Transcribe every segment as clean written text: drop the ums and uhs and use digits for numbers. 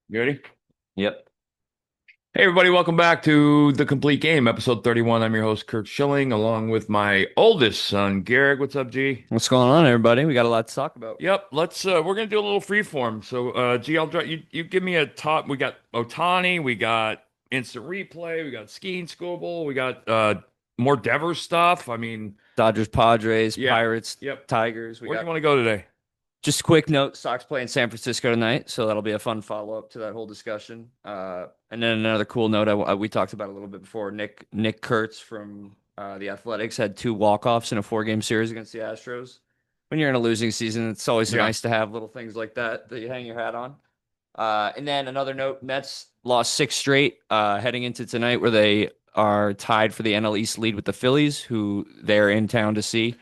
You ready? Yep. Hey, everybody, welcome back to The Complete Game, episode 31. I'm your host, Kurt Schilling, along with my oldest son, Garrick. What's up, G? What's going on, everybody? We got a lot to talk about. Yep, we're gonna do a little free form. So, G, I'll draw you give me a top. We got Otani, we got instant replay, we got Skubal, we got more Devers stuff. I mean, Dodgers, Padres, yeah, Pirates, yep. Tigers. We Where do you got want to go today? just a quick note. Sox play in San Francisco tonight, so that'll be a fun follow-up to that whole discussion. And then another cool note we talked about a little bit before. Nick Kurtz from the Athletics had two walk-offs in a four-game series against the Astros. When you're in a losing season, it's always Yeah. nice to have little things like that you hang your hat on. And then another note, Mets lost six straight heading into tonight where they are tied for the NL East lead with the Phillies, who they're in town to see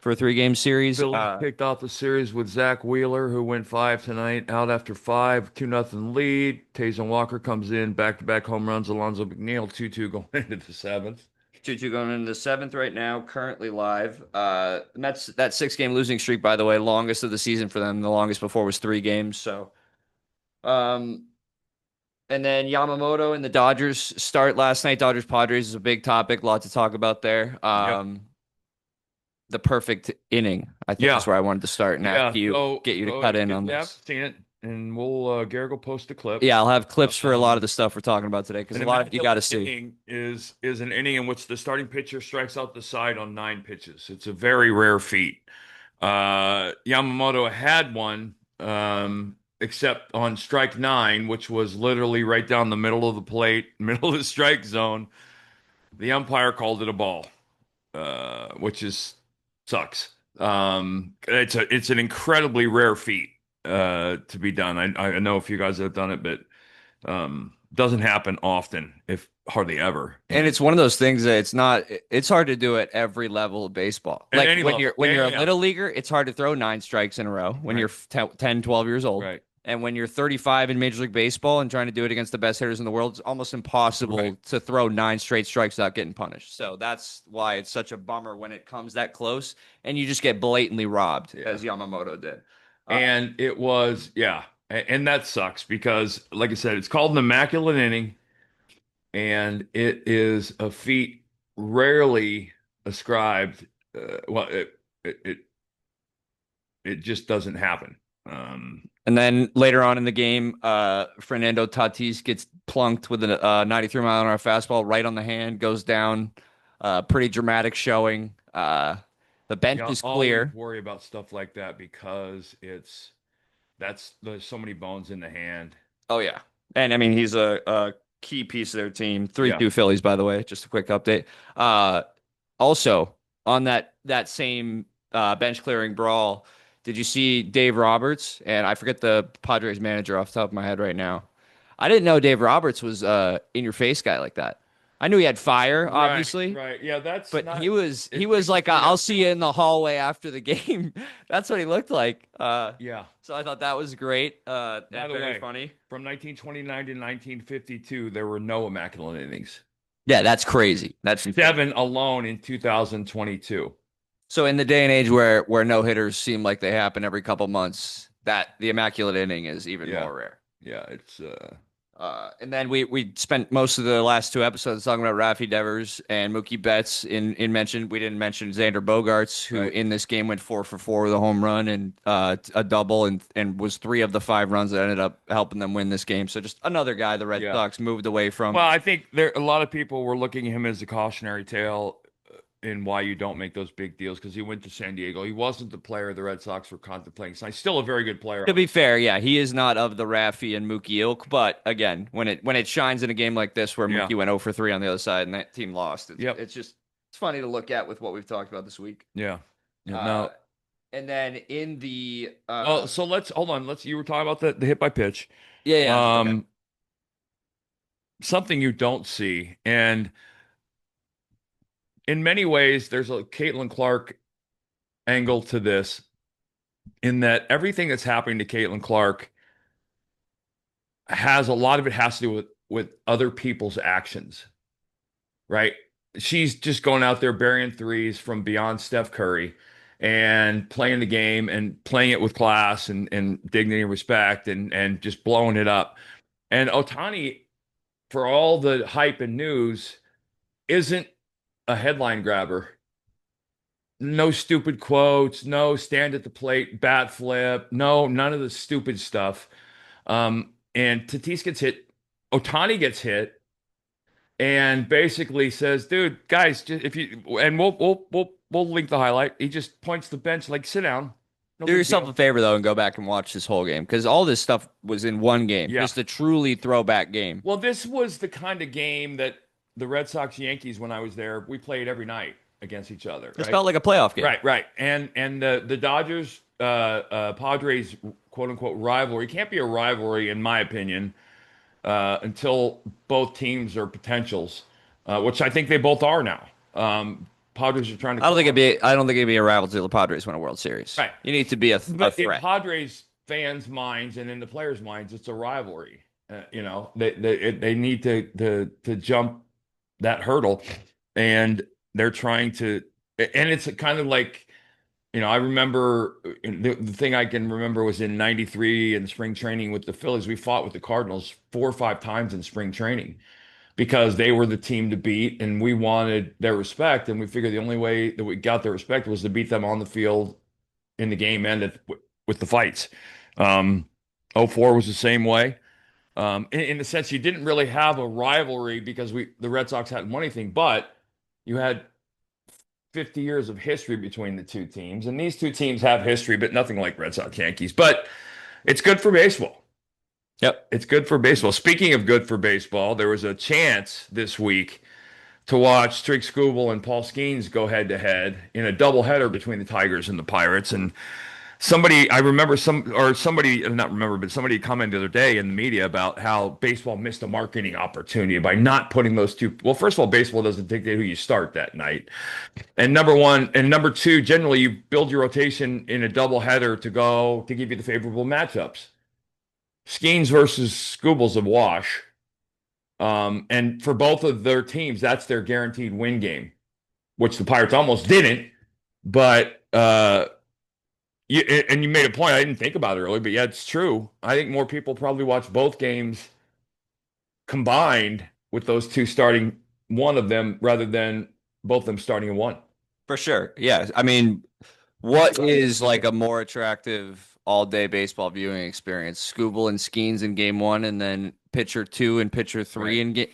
for a three-game series. Phillies kicked off the series with Zach Wheeler, who went five tonight, out after five, 2-0 lead. Taysom Walker comes in, back-to-back home runs. Alonzo McNeil, 2-2 going into the seventh. 2-2 going into the seventh right now, currently live. The Mets, that six-game losing streak, by the way, longest of the season for them. The longest before was three games. Um, and then Yamamoto and the Dodgers start last night. Dodgers Padres is a big topic, a lot to talk about there. Yep. The perfect inning, I think, is Yeah. where I wanted to start and ask Yeah. you, So, get you to so cut in on yeah, I've this. seen it, and we'll Garrett will post a clip. Yeah, I'll have clips for a lot of Um, the stuff we're talking about today because an a lot of you got immaculate to see. inning is an inning in which the starting pitcher strikes out the side on nine pitches. It's a very rare feat. Yamamoto had one, except on strike nine, which was literally right down the middle of the plate, middle of the strike zone. The umpire called it a ball, which is sucks. It's an incredibly rare feat to be done. I know if you guys have done it, but doesn't happen often, if hardly ever. And And it's one of those things that it's hard to do at every level of baseball. at Like any level, when yeah, you're yeah, a yeah. little leaguer, it's hard to throw nine strikes in a row when Right, you're 10, 12 years old. right, And when you're 35 in Major League Baseball and trying to do it against the best hitters in the world, it's almost right. impossible to throw nine straight strikes without getting punished. So that's why it's such a bummer when it comes that close and you just get blatantly robbed, Yeah. as Yamamoto did. Uh, And it was, yeah. And that sucks because, like I said, it's called an immaculate inning, and it is a feat rarely ascribed. Well, it it just doesn't happen. And then later on in the game, Fernando Tatis gets plunked with a 93-mile-an-hour fastball right on the hand, goes down. Pretty dramatic showing. The bench Yeah, is always clear. worry about stuff like that because there's so many bones in the hand. Oh yeah, and I mean he's a key piece of their team. Three Yeah. two Phillies, by the way. Just a quick update. Uh, Also on that same bench clearing brawl, did you see Dave Roberts? And I forget the Padres manager off the top of my head right now. I didn't know Dave Roberts was in your face guy like that. I knew he had fire, Right, obviously, right. Yeah, that's but not he it. was People like, forget. I'll see you in the hallway after the game. That's what he looked like. Yeah. So I thought that was great By and the very way, funny. from 1929 to 1952, there were no immaculate innings. Yeah, that's crazy. That's insane. Seven alone in 2022. So in the day and age where no hitters seem like they happen every couple months, that the immaculate inning is even Yeah. more rare. Yeah, it's And then we spent most of the last two episodes talking about Rafi Devers and Mookie Betts. In mention, we didn't mention Xander Bogaerts, who right. in this game went 4 for 4 with a home run and a double, and was three of the five runs that ended up helping them win this game. So just another guy the Red Yeah. Sox moved away from. Well, I think there a lot of people were looking at him as a cautionary tale in why you don't make those big deals because he went to San Diego. He wasn't the player the Red Sox were contemplating. So he's still a very good player, To be obviously. fair, yeah, he is not of the Rafi and Mookie ilk, but again, when it shines in a game like this where Yeah. Mookie went 0 for 3 on the other side and that team lost, Yep. it's just it's funny to look at with what we've talked about this week. Yeah. Yeah. Uh, Now, and then in the oh, so let's hold on. You were talking about the hit by pitch. yeah, yeah, okay. Um, Something you don't see, and in many ways, there's a Caitlin Clark angle to this, in that everything that's happening to Caitlin Clark has a lot of it has to do with other people's actions, right? She's just going out there burying threes from beyond Steph Curry and playing the game and playing it with class and dignity and respect and just blowing it up. And Otani, for all the hype and news, isn't a headline grabber. No stupid quotes, no stand at the plate, bat flip, no, none of the stupid stuff. And Tatis gets hit, Otani gets hit, and basically says, "Dude, guys, just, if you and we'll link the highlight." He just points to the bench like, "Sit down, no Do big yourself deal." a favor though and go back and watch this whole game because all this stuff was in one game, Yeah. just a truly throwback game. Well, this was the kind of game that the Red Sox Yankees, when I was there, we played every night against each other, This right? felt like a playoff game. Right. And the Dodgers Padres quote unquote rivalry can't be a rivalry in my opinion until both teams are potentials, which I think they both are now. Padres are trying to claw. I don't think it'd be a rival till the Padres win a World Series. Right. You need to be a But in threat. Padres fans' minds and in the players' minds, it's a rivalry. They need to jump that hurdle, and they're trying to. And it's kind of like, I remember the thing I can remember was in '93 in spring training with the Phillies. We fought with the Cardinals 4 or 5 times in spring training because they were the team to beat, and we wanted their respect. And we figured the only way that we got their respect was to beat them on the field in the game ended with the fights. '04 was the same way. In the sense you didn't really have a rivalry because the Red Sox hadn't won anything, but you had 50 years of history between the two teams, and these two teams have history, but nothing like Red Sox Yankees. But it's good for baseball. Yep. It's good for baseball. Speaking of good for baseball, there was a chance this week to watch Streak Skubal and Paul Skenes go head to head in a doubleheader between the Tigers and the Pirates. And somebody, I remember somebody, not remember, but somebody commented the other day in the media about how baseball missed a marketing opportunity by not putting those two. Well, first of all, baseball doesn't dictate who you start that night. And number one, and number two, generally you build your rotation in a doubleheader to give you the favorable matchups. Skenes versus Scubal's a wash. And for both of their teams, that's their guaranteed win game, which the Pirates almost didn't. But and you made a point. I didn't think about it earlier, but yeah, it's true. I think more people probably watch both games combined with those two starting one of them rather than both of them starting in one. For sure. Yeah. I mean, what is like a more attractive all day baseball viewing experience? Scooble and Skeens in game one, and then pitcher two and pitcher Right. three in game,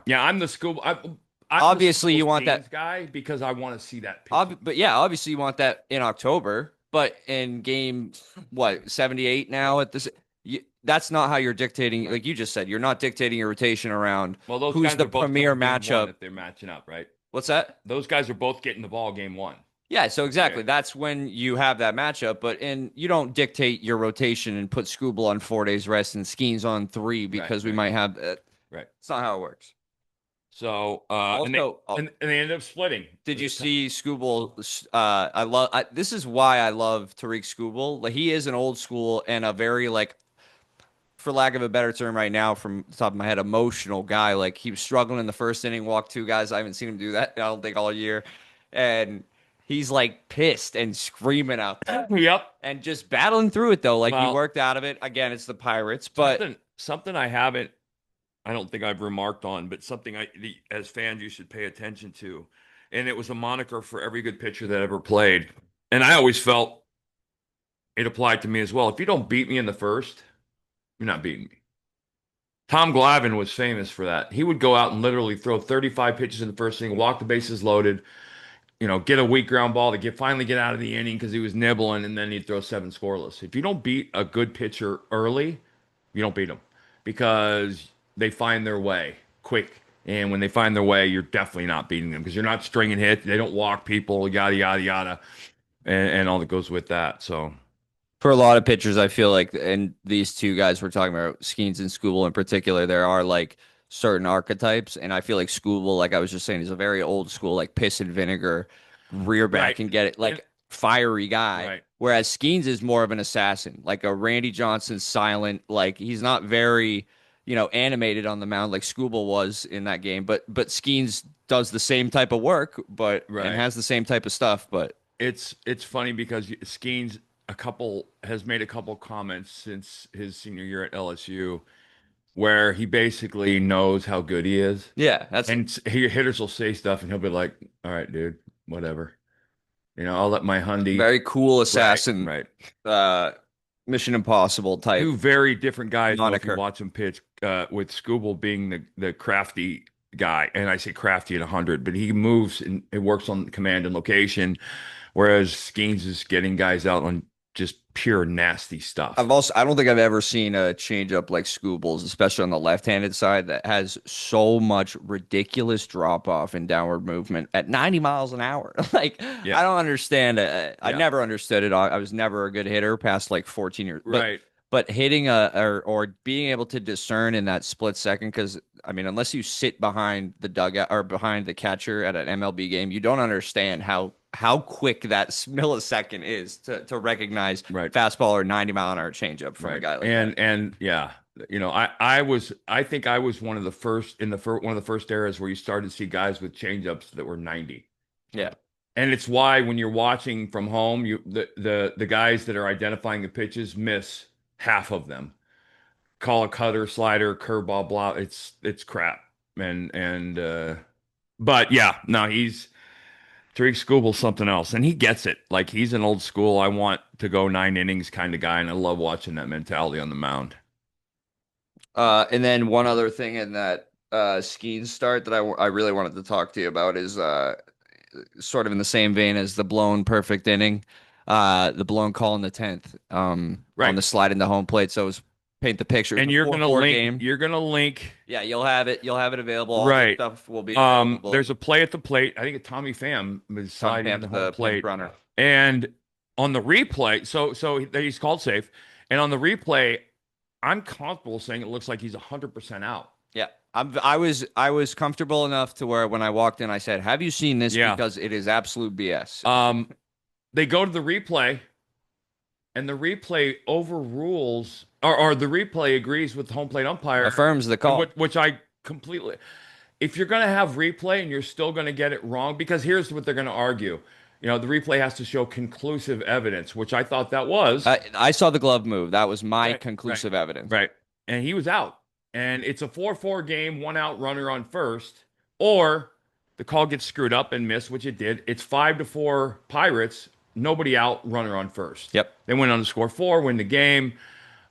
Yeah, I'm the obviously Scuba you want Skenes that. guy because I want to see that pitching. But yeah, obviously you want that in October, but in game, what, 78 now at this, that's not how you're dictating. Right. Like you just said, you're not dictating your rotation around Well, those who's guys the are both premier coming game one matchup. if they're matching up, right? What's that? Those guys are both getting the ball game one. Yeah, so Yeah, exactly. That's when you have that matchup, but you don't dictate your rotation and put Scooble on 4 days rest and Skeens on three right, because we right, might have right. it's not how it works. So Also, and they ended up splitting. did you see Scooble? This is why I love Tariq Scooble. Like he is an old school and a very like, for lack of a better term right now, from the top of my head, emotional guy. Like he was struggling in the first inning, walked two guys. I haven't seen him do that, I don't think, all year. And he's like pissed and screaming out there Yep. and just battling through it though. Like he Well, worked out of it. Again, it's the Pirates, but something I don't think I've remarked on, but something as fans you should pay attention to. And it was a moniker for every good pitcher that ever played. And I always felt it applied to me as well. If you don't beat me in the first, you're not beating me. Tom Glavine was famous for that. He would go out and literally throw 35 pitches in the first inning, walk the bases loaded, get a weak ground ball to finally get out of the inning because he was nibbling, and then he'd throw seven scoreless. If you don't beat a good pitcher early, you don't beat them because they find their way quick. And when they find their way, you're definitely not beating them because you're not stringing hits. They don't walk people, yada, yada, yada, and all that goes with that. So, for a lot of pitchers, I feel like, and these two guys we're talking about, Skeens and Scooble in particular, there are like certain archetypes, and I feel like Scooble, like I was just saying, is a very old school, like piss and vinegar, rear right. back and get it, And, like fiery guy. right. Whereas Skeens is more of an assassin, like a Randy Johnson, silent, like he's not very, animated on the mound like Scooble was in that game. But Skeens does the same type of work, but and Right. has the same type of stuff, but. It's funny because Skeens has made a couple comments since his senior year at LSU where he basically knows how good he is. Yeah, that's And hitters will say stuff and he'll be like, all right, dude, whatever. I'll let my Hyundai. very cool Right, assassin, right. uh, Mission Impossible type Two very different guys, though, if you moniker. watch them pitch, with Skubal being the crafty guy. And I say crafty at 100, but he moves and it works on command and location, whereas Skenes is getting guys out on just pure nasty stuff. I don't think I've ever seen a changeup like Scubal's, especially on the left-handed side, that has so much ridiculous drop off and downward movement at 90 miles an hour. Like, Yeah, I don't understand. I yeah, never understood it. I was never a good hitter past like 14 years, right, but hitting or being able to discern in that split second, because I mean, unless you sit behind the dugout or behind the catcher at an MLB game, you don't understand how quick that millisecond is to recognize right. fastball or 90-mile-an-hour changeup from a Right. guy like that. And yeah, I think I was one of the first in the one of the first eras where you started to see guys with changeups that were 90. Yeah. And it's why when you're watching from home, the guys that are identifying the pitches miss half of them. Call a cutter, slider, curveball, blah. It's crap. And but yeah, no, he's Tariq Skubal's something else, and he gets it. Like he's an old school. I want to go 9 innings kind of guy, and I love watching that mentality on the mound. And then one other thing in that Skenes start that I really wanted to talk to you about is sort of in the same vein as the blown perfect inning, the blown call in the 10th on Right. the slide into home plate. So it was paint the picture. It's And a 4-4 game. you're gonna link, Yeah, you'll have it. You'll have it available. All this right. stuff will be available. There's a play at the plate. I think Tommy Pham was Tommy sliding Pham into to home the pinch plate. runner. And on the replay, so he's called safe. And on the replay, I'm comfortable saying it looks like he's 100% out. Yeah. I was comfortable enough to where when I walked in, I said, "Have you seen this?" Yeah. Because it is absolute BS. Um, they go to the replay, and the replay overrules, or the replay agrees with the home plate umpire, Affirms the and call. which I completely. If you're going to have replay and you're still going to get it wrong, because here's what they're going to argue. The replay has to show conclusive evidence, which I thought that was. I saw the glove move. That was my Right, right, conclusive evidence. right. And he was out. And it's a 4-4 game, one out runner on first, or the call gets screwed up and missed, which it did. It's 5-4 Pirates, nobody out, runner on first. Yep. They went on to score four, win the game.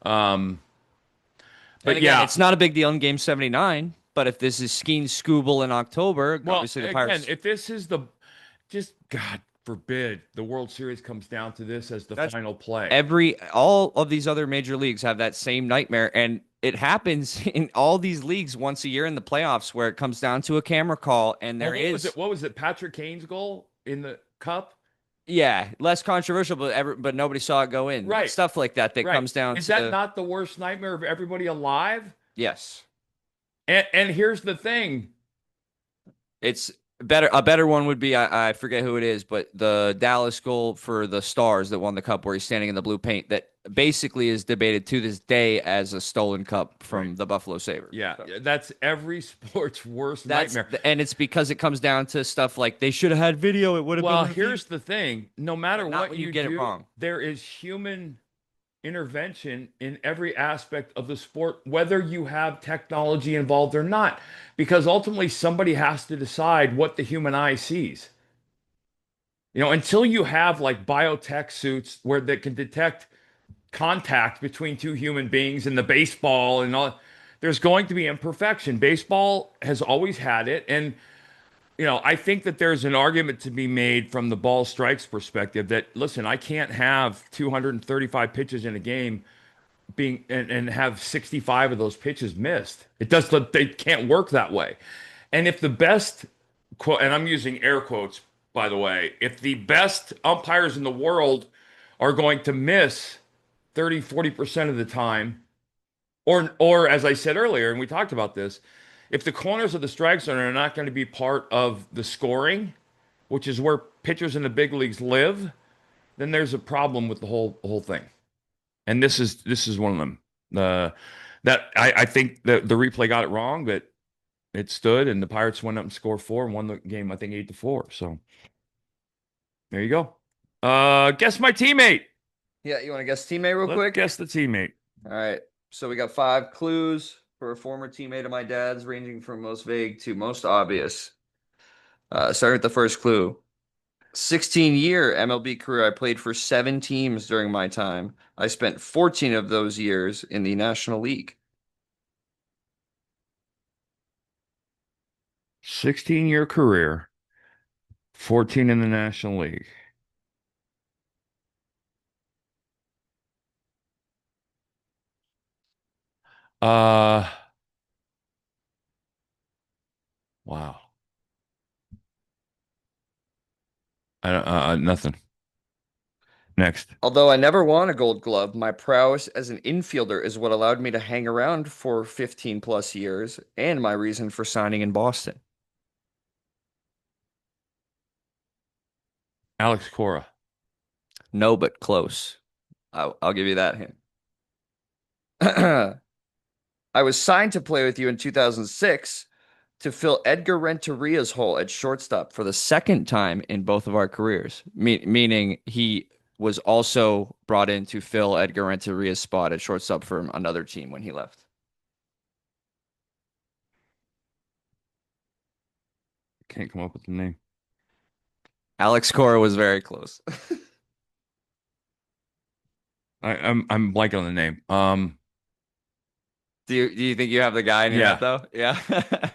Um, And but again, yeah, it's not a big deal in Game 79. But if this is Skeen Skubal in October, well, obviously the again, Pirates. if this is just God forbid, the World Series comes down to this as the That's final play. all of these other major leagues have that same nightmare, and it happens in all these leagues once a year in the playoffs where it comes down to a camera call, and Well, there is. what was it? Patrick Kane's goal in the cup? Yeah, less controversial, but nobody saw it go in. Right, Stuff like that right. comes down Is that to not the worst nightmare of everybody alive? yes. And here's the thing. It's better. A better one would be I forget who it is, but the Dallas goal for the Stars that won the cup, where he's standing in the blue paint, that basically is debated to this day as a stolen cup Right. from the Buffalo Sabres. Yeah, So that's every sport's worst that's nightmare. and it's because it comes down to stuff like they should have had video. It would have Well, been here's the thing. No matter but not what when you you get it do, wrong. there is human intervention in every aspect of the sport, whether you have technology involved or not, because ultimately somebody has to decide what the human eye sees. Until you have like biotech suits where they can detect contact between two human beings in the baseball and all, there's going to be imperfection. Baseball has always had it. And, I think that there's an argument to be made from the ball strikes perspective that, listen, I can't have 235 pitches in a game and have 65 of those pitches missed. They can't work that way. And if the best quote, and I'm using air quotes, by the way, if the best umpires in the world are going to miss 30-40% of the time, or as I said earlier, and we talked about this, if the corners of the strike zone are not going to be part of the scoring, which is where pitchers in the big leagues live, then there's a problem with the whole thing. And this is one of them. That I think the replay got it wrong, but it stood, and the Pirates went up and scored four and won the game, I think 8-4. So there you go. Guess my teammate. Yeah, you want to guess teammate real Let's quick? guess the teammate. All right. So we got 5 clues. for a former teammate of my dad's, ranging from most vague to most obvious. Starting with the first clue. 16-year MLB career. I played for 7 teams during my time. I spent 14 of those years in the National League. 16-year career, 14 in the National League. Uh, wow. I don't, nothing. Next. Although I never won a gold glove, my prowess as an infielder is what allowed me to hang around for 15 plus years and my reason for signing in Boston. Alex Cora. No, but close. I'll give you that hint. I was signed to play with you in 2006 to fill Edgar Renteria's hole at shortstop for the second time in both of our careers, meaning he was also brought in to fill Edgar Renteria's spot at shortstop for another team when he left. Can't come up with the name. Alex Cora was very close. I'm blanking on the name. Do you think you have the guy in your head Yeah. though? Yeah.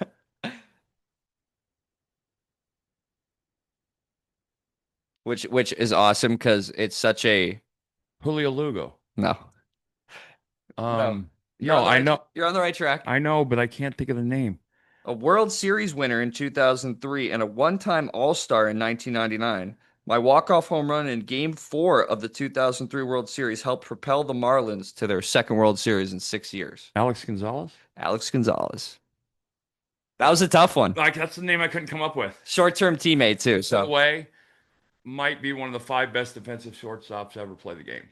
Which is awesome because it's such a Julio Lugo. no. No. You're No, on the you're on the right track. I know, but I can't think of the name. A World Series winner in 2003 and a one-time All-Star in 1999. My walk-off home run in Game 4 of the 2003 World Series helped propel the Marlins to their second World Series in 6 years. Alex Gonzalez? Alex Gonzalez. That was a tough one. Like that's the name I couldn't come up with. Short-term teammate too, By the so way, might be one of the 5 best defensive shortstops to ever play the game.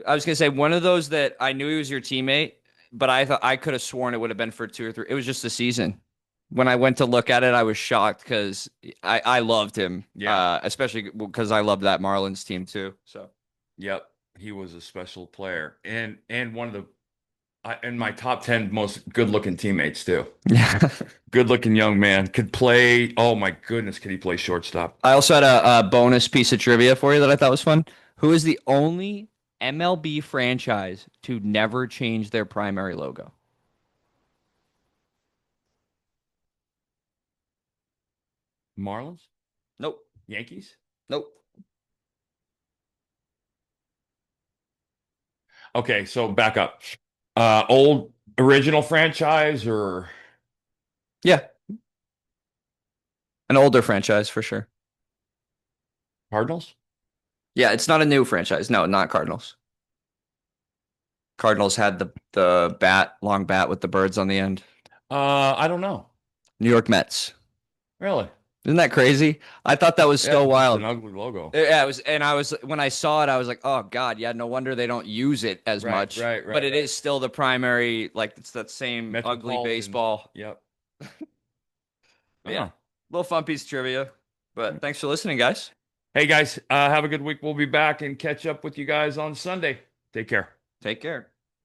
I was gonna say one of those that I knew he was your teammate, but I thought I could have sworn it would have been for 2 or 3. It was just a season. When I went to look at it, I was shocked because I loved him, Yeah. especially because I loved that Marlins team too. So Yep. He was a special player and one of the in my top 10 most good-looking teammates too. yeah. Good-looking young man. Could play. Oh my goodness, could he play shortstop? I also had a bonus piece of trivia for you that I thought was fun. Who is the only MLB franchise to never change their primary logo? Marlins? Nope. Yankees? Nope. Okay, so back up. Old original franchise or Yeah, an older franchise for sure. Cardinals? Yeah, it's not a new franchise. No, not Cardinals. Cardinals had the long bat with the birds on the end. I don't know. New York Mets. Really? Isn't that crazy? I thought that was so Yeah, it's an wild. ugly logo. Yeah, it was, and I was when I saw it, I was like, "Oh God, yeah, no wonder they don't use it as Right, much." right, But right, it right. is still the primary, like it's that same ugly Metropolitan. baseball. Yep. But yeah, Oh. little fun piece of trivia. But thanks for listening, guys. Hey guys, have a good week. We'll be back and catch up with you guys on Sunday. Take care. Take care.